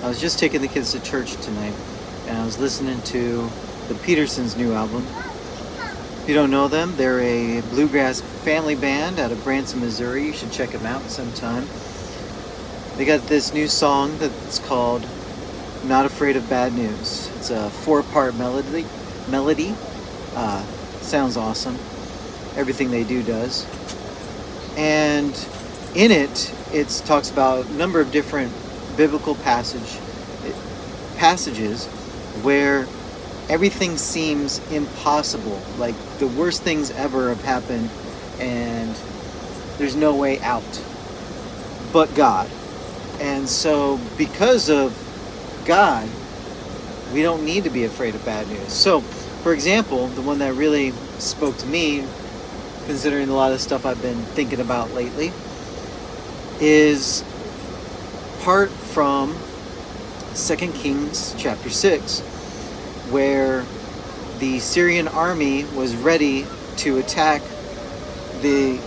I was just taking the kids to church tonight, and I was listening to the Petersens' new album. If you don't know them, they're a bluegrass family band out of Branson, Missouri. You should check them out sometime. They got this new song that's called Not Afraid of Bad News. It's a 4-part melody. Sounds awesome. Everything they do does. And in it talks about a number of different biblical passages where everything seems impossible, like the worst things ever have happened and there's no way out but God. And so because of God, we don't need to be afraid of bad news. So for example, the one that really spoke to me, considering a lot of stuff I've been thinking about lately, is part from 2 Kings chapter 6, where the Syrian army was ready to attack the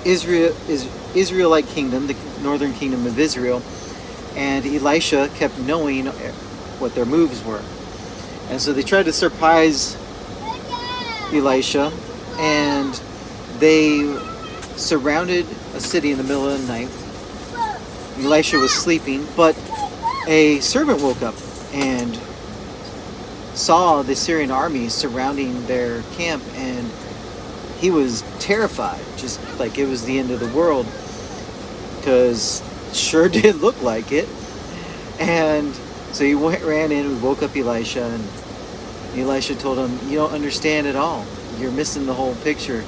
Israelite kingdom, the northern kingdom of Israel, and Elisha kept knowing what their moves were. And so they tried to surprise Elisha, and they surrounded a city in the middle of the night. Elisha was sleeping, but a servant woke up and saw the Syrian army surrounding their camp, and he was terrified, just like it was the end of the world, because sure did look like it. And so he ran in and woke up Elisha, and Elisha told him, "You don't understand at all. You're missing the whole picture."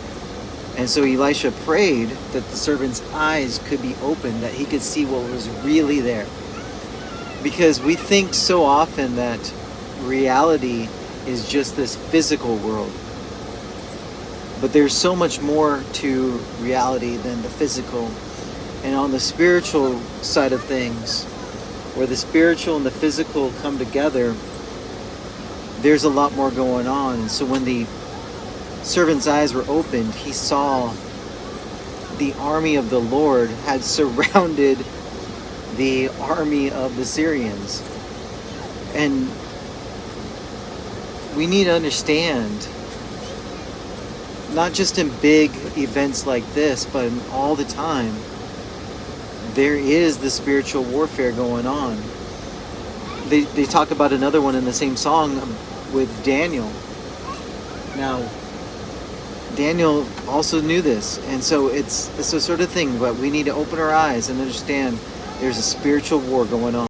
And so Elisha prayed that the servant's eyes could be opened, that he could see what was really there. Because we think so often that reality is just this physical world. But there's so much more to reality than the physical. And on the spiritual side of things, where the spiritual and the physical come together, there's a lot more going on. And so when the servant's eyes were opened, he saw the army of the Lord had surrounded the army of the Syrians. And we need to understand, not just in big events like this, but all the time, there is the spiritual warfare going on. They talk about another one in the same song with Daniel. Now, Daniel also knew this, and so it's a sort of thing, but we need to open our eyes and understand there's a spiritual war going on.